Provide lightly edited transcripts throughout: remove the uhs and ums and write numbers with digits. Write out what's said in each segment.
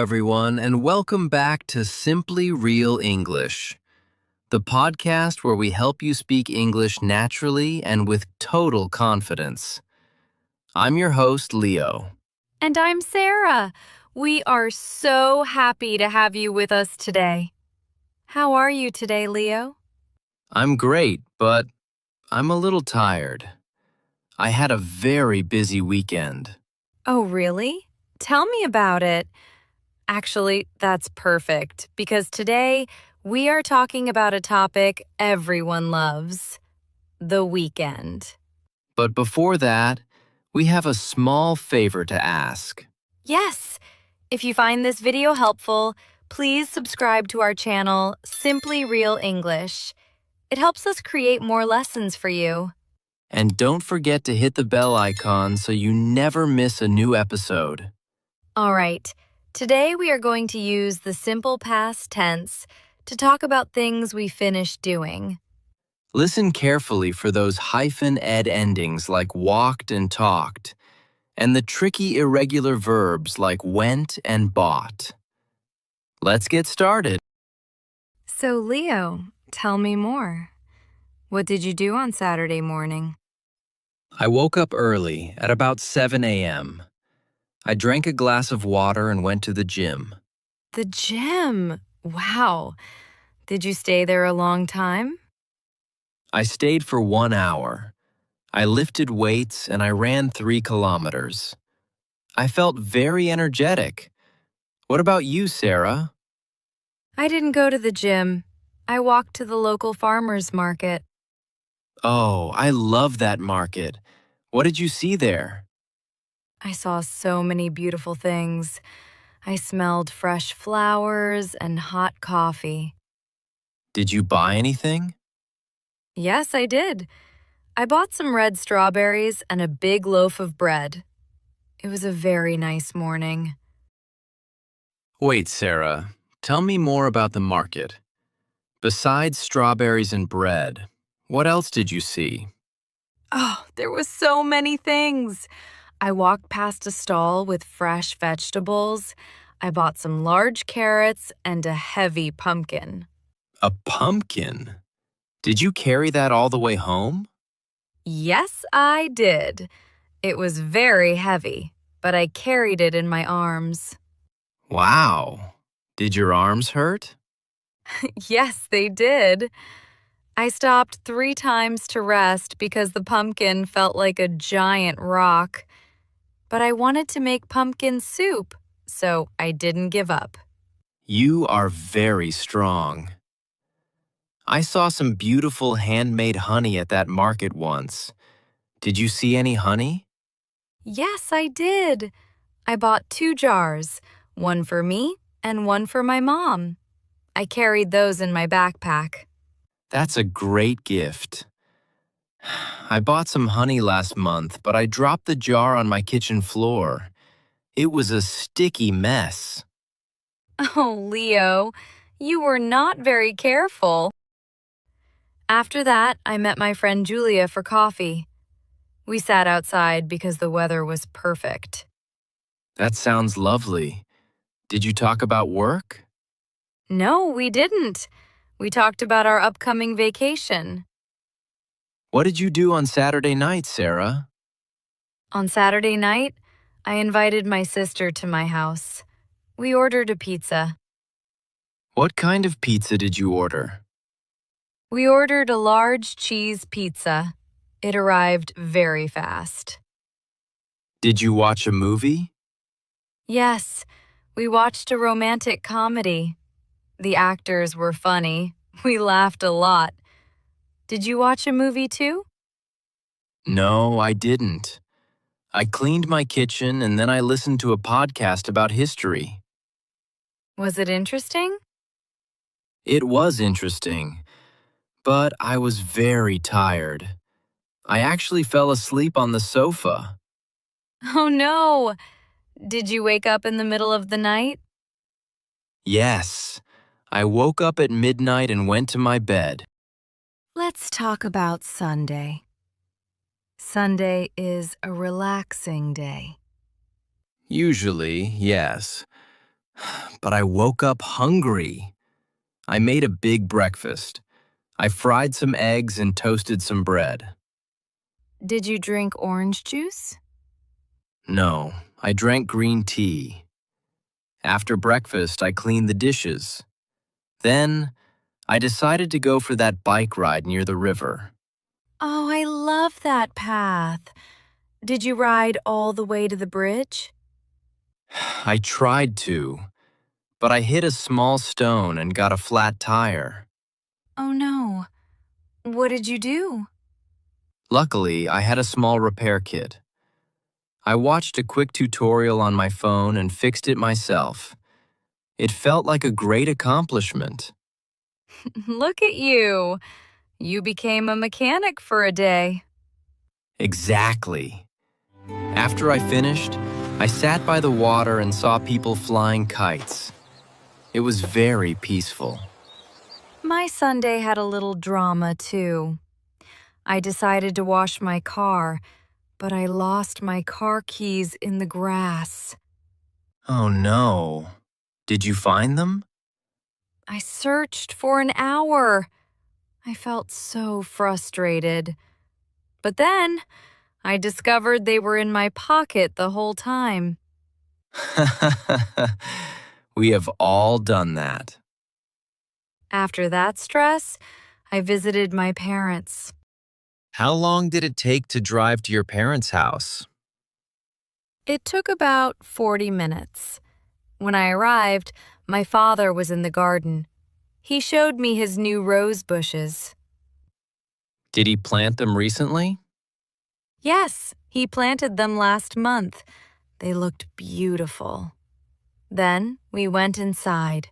everyone, and welcome back to Simply Real English, the podcast where we help you speak English naturally and with total confidence. I'm your host, Leo. And I'm Sarah. We are so happy to have you with us today. How are you today, Leo? I'm great, but I'm a little tired. I had a very busy weekend. Oh, really? Tell me about it. Actually, that's perfect because today we are talking about a topic everyone loves, the weekend. But before that, we have a small favor to ask. Yes, if you find this video helpful, please subscribe to our channel, Simply Real English. It helps us create more lessons for you. And don't forget to hit the bell icon so you never miss a new episode. All right, today we are going to use the simple past tense to talk about things we finished doing. Listen carefully for those hyphen-ed endings like walked and talked, and the tricky irregular verbs like went and bought. Let's get started. So, Leo, tell me more. What did you do on Saturday morning? I woke up early at about 7 a.m. I drank a glass of water and went to the gym. The gym! Wow. Did you stay there a long time? I stayed for 1 hour. I lifted weights and I ran 3 kilometers. I felt very energetic. What about you, Sarah? I didn't go to the gym. I walked to the local farmer's market. Oh, I love that market. What did you see there? I saw so many beautiful things. I smelled fresh flowers and hot coffee. Did you buy anything? Yes, I did. I bought some red strawberries and a big loaf of bread. It was a very nice morning. Wait, Sarah, tell me more about the market. Besides strawberries and bread, what else did you see? Oh, there was so many things. I walked past a stall with fresh vegetables. I bought some large carrots and a heavy pumpkin. A pumpkin? Did you carry that all the way home? Yes, I did. It was very heavy, but I carried it in my arms. Wow. Did your arms hurt? Yes, they did. I stopped 3 times to rest because the pumpkin felt like a giant rock. But I wanted to make pumpkin soup, so I didn't give up. You are very strong. I saw some beautiful handmade honey at that market once. Did you see any honey? Yes, I did. I bought 2 jars, one for me and one for my mom. I carried those in my backpack. That's a great gift. I bought some honey last month, but I dropped the jar on my kitchen floor. It was a sticky mess. Oh, Leo, you were not very careful. After that, I met my friend Julia for coffee. We sat outside because the weather was perfect. That sounds lovely. Did you talk about work? No, we didn't. We talked about our upcoming vacation. What did you do on Saturday night, Sarah? On Saturday night, I invited my sister to my house. We ordered a pizza. What kind of pizza did you order? We ordered a large cheese pizza. It arrived very fast. Did you watch a movie? Yes, we watched a romantic comedy. The actors were funny. We laughed a lot. Did you watch a movie too? No, I didn't. I cleaned my kitchen and then I listened to a podcast about history. Was it interesting? It was interesting, but I was very tired. I actually fell asleep on the sofa. Oh no! Did you wake up in the middle of the night? Yes, I woke up at midnight and went to my bed. Let's talk about Sunday. Sunday is a relaxing day. Usually, yes. But I woke up hungry. I made a big breakfast. I fried some eggs and toasted some bread. Did you drink orange juice? No, I drank green tea. After breakfast, I cleaned the dishes. Then, I decided to go for that bike ride near the river. Oh, I love that path. Did you ride all the way to the bridge? I tried to, but I hit a small stone and got a flat tire. Oh no. What did you do? Luckily, I had a small repair kit. I watched a quick tutorial on my phone and fixed it myself. It felt like a great accomplishment. Look at you. You became a mechanic for a day. Exactly. After I finished, I sat by the water and saw people flying kites. It was very peaceful. My Sunday had a little drama, too. I decided to wash my car, but I lost my car keys in the grass. Oh no. Did you find them? I searched for an hour. I felt so frustrated. But then I discovered they were in my pocket the whole time. We have all done that. After that stress, I visited my parents. How long did it take to drive to your parents' house? It took about 40 minutes. When I arrived, my father was in the garden. He showed me his new rose bushes. Did he plant them recently? Yes, he planted them last month. They looked beautiful. Then we went inside.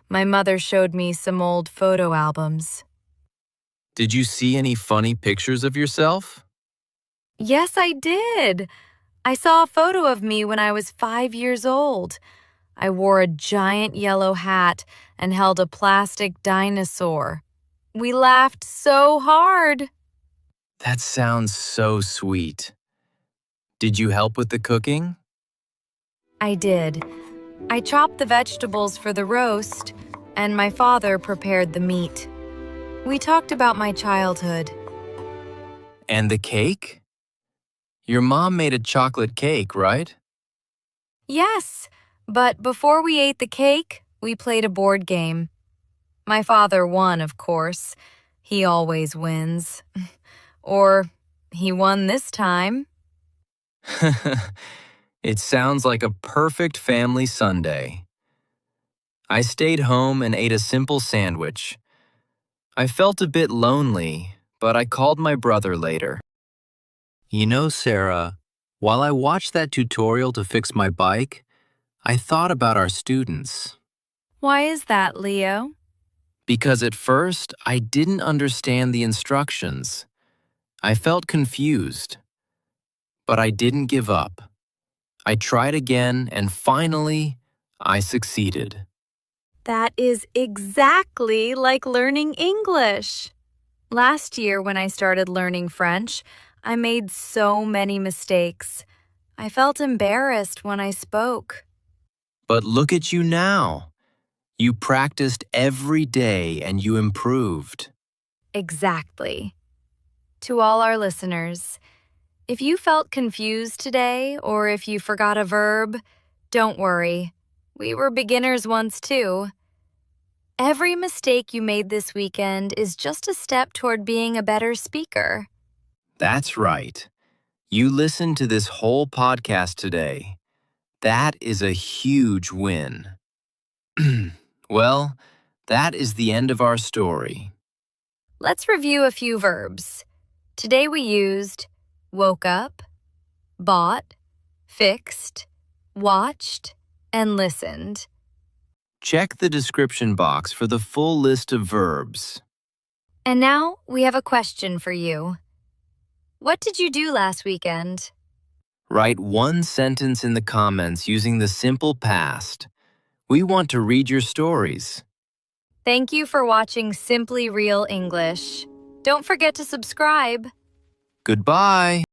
My mother showed me some old photo albums. Did you see any funny pictures of yourself? Yes, I did. I saw a photo of me when I was 5 years old. I wore a giant yellow hat and held a plastic dinosaur. We laughed so hard. That sounds so sweet. Did you help with the cooking? I did. I chopped the vegetables for the roast, and my father prepared the meat. We talked about my childhood. And the cake? Your mom made a chocolate cake, right? Yes, but before we ate the cake, we played a board game. My father won, of course. He always wins. Or he won this time. It sounds like a perfect family Sunday. I stayed home and ate a simple sandwich. I felt a bit lonely, but I called my brother later. You know, Sarah, while I watched that tutorial to fix my bike, I thought about our students. Why is that, Leo? Because at first, I didn't understand the instructions. I felt confused. But I didn't give up. I tried again, and finally, I succeeded. That is exactly like learning English. Last year, when I started learning French, I made so many mistakes. I felt embarrassed when I spoke. But look at you now. You practiced every day and you improved. Exactly. To all our listeners, if you felt confused today or if you forgot a verb, don't worry. We were beginners once too. Every mistake you made this weekend is just a step toward being a better speaker. That's right. You listened to this whole podcast today. That is a huge win. Well, that is the end of our story. Let's review a few verbs. Today we used woke up, bought, fixed, watched, and listened. Check the description box for the full list of verbs. And now we have a question for you. What did you do last weekend? Write one sentence in the comments using the simple past. We want to read your stories. Thank you for watching Simply Real English. Don't forget to subscribe. Goodbye.